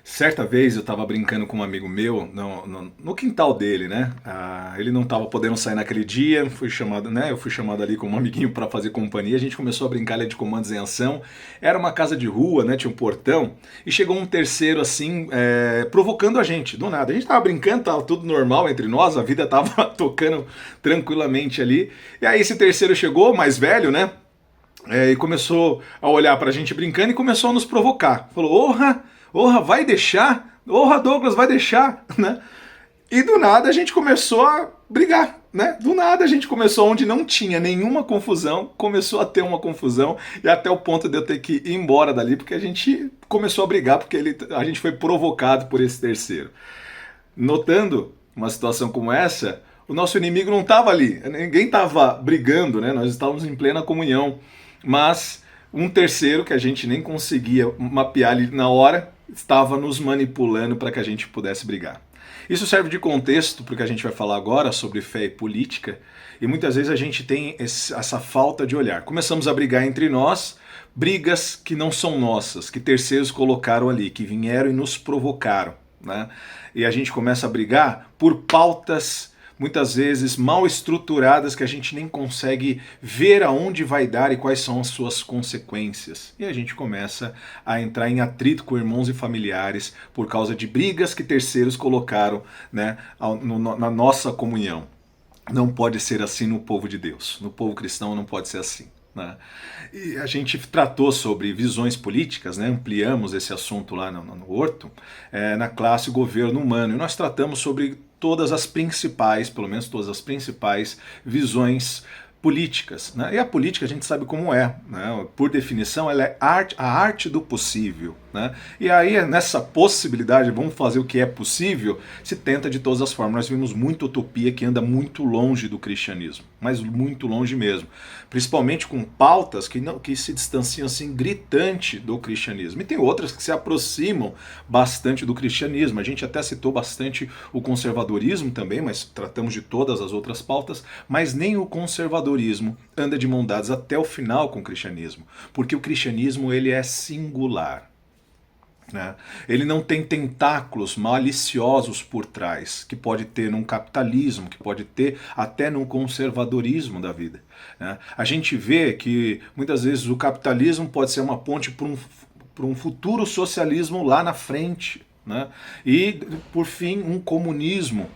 Certa vez eu estava brincando com um amigo meu no quintal dele, né? Ele não estava podendo sair naquele dia, fui chamado, né? Eu fui chamado ali como um amiguinho para fazer companhia. A gente começou a brincar ali de comandos em ação. Era uma casa de rua, né? Tinha um portão e chegou um terceiro assim, provocando a gente. Do nada, a gente estava brincando, tava tudo normal entre nós, a vida estava tocando tranquilamente ali. E aí esse terceiro chegou, mais velho, né? E começou a olhar pra gente brincando e começou a nos provocar. Falou: "Orra, orra, vai deixar? Orra, Douglas, vai deixar?" Né? E do nada a gente começou a brigar, né? Do nada a gente começou onde não tinha nenhuma confusão, começou a ter uma confusão e até o ponto de eu ter que ir embora dali porque a gente começou a brigar porque a gente foi provocado por esse terceiro. Notando uma situação como essa, o nosso inimigo não estava ali, ninguém estava brigando, né? Nós estávamos em plena comunhão, mas um terceiro que a gente nem conseguia mapear ali na hora estava nos manipulando para que a gente pudesse brigar. Isso serve de contexto para o que a gente vai falar agora sobre fé e política, e muitas vezes a gente tem essa falta de olhar. Começamos a brigar entre nós, brigas que não são nossas, que terceiros colocaram ali, que vieram e nos provocaram, né? E a gente começa a brigar por pautas muitas vezes mal estruturadas que a gente nem consegue ver aonde vai dar e quais são as suas consequências. E a gente começa a entrar em atrito com irmãos e familiares por causa de brigas que terceiros colocaram, né, na nossa comunhão. Não pode ser assim no povo de Deus. No povo cristão não pode ser assim, né? E a gente tratou sobre visões políticas, né? Ampliamos esse assunto lá no Horto, na classe Governo Humano. E nós tratamos sobre todas as principais, pelo menos todas as principais visões políticas, né? E a política a gente sabe como é, né? Por definição ela é a arte do possível, né? E aí nessa possibilidade, vamos fazer o que é possível, se tenta de todas as formas. Nós vimos muita utopia que anda muito longe do cristianismo, mas muito longe mesmo, principalmente com pautas que se distanciam assim gritante do cristianismo. E tem outras que se aproximam bastante do cristianismo. A gente até citou bastante o conservadorismo também, mas tratamos de todas as outras pautas, mas nem o conservadorismo anda de mão dadas até o final com o cristianismo, porque o cristianismo ele é singular, né? Ele não tem tentáculos maliciosos por trás, que pode ter num capitalismo, que pode ter até num conservadorismo da vida, né? A gente vê que muitas vezes o capitalismo pode ser uma ponte para um futuro socialismo lá na frente, né? E, por fim, um comunismo,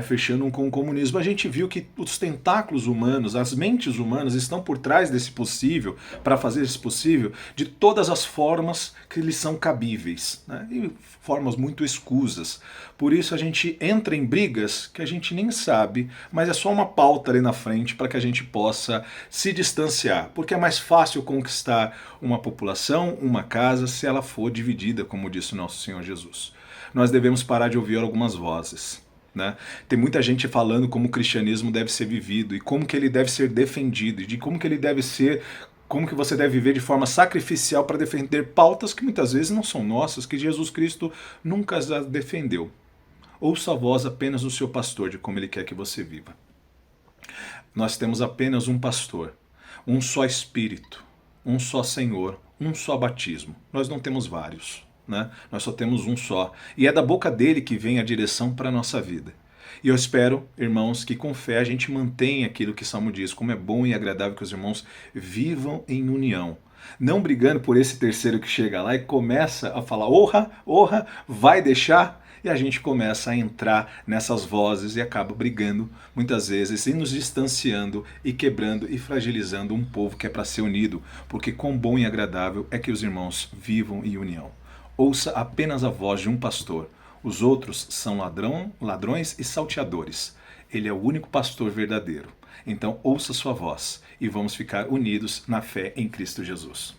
fechando com o comunismo. A gente viu que os tentáculos humanos, as mentes humanas estão por trás desse possível, para fazer esse possível, de todas as formas que lhes são cabíveis, né? E formas muito escusas. Por isso a gente entra em brigas que a gente nem sabe, mas é só uma pauta ali na frente para que a gente possa se distanciar, porque é mais fácil conquistar uma população, uma casa, se ela for dividida, como disse o nosso Senhor Jesus. Nós devemos parar de ouvir algumas vozes, né? Tem muita gente falando como o cristianismo deve ser vivido e como que ele deve ser defendido e de como que ele deve ser, como que você deve viver de forma sacrificial para defender pautas que muitas vezes não são nossas, que Jesus Cristo nunca as defendeu. Ouça a voz apenas do seu pastor de como ele quer que você viva. Nós temos apenas um pastor, um só Espírito, um só Senhor, um só batismo. Nós não temos vários, né? Nós só temos um só. E é da boca dele que vem a direção para a nossa vida. E eu espero, irmãos, que com fé a gente mantenha aquilo que o Salmo diz, como é bom e agradável que os irmãos vivam em união. Não brigando por esse terceiro que chega lá e começa a falar: orra, orra, vai deixar? E a gente começa a entrar nessas vozes e acaba brigando, muitas vezes, e nos distanciando e quebrando e fragilizando um povo que é para ser unido, porque quão bom e agradável é que os irmãos vivam em união. Ouça apenas a voz de um pastor. Os outros são ladrões e salteadores. Ele é o único pastor verdadeiro. Então ouça sua voz e vamos ficar unidos na fé em Cristo Jesus.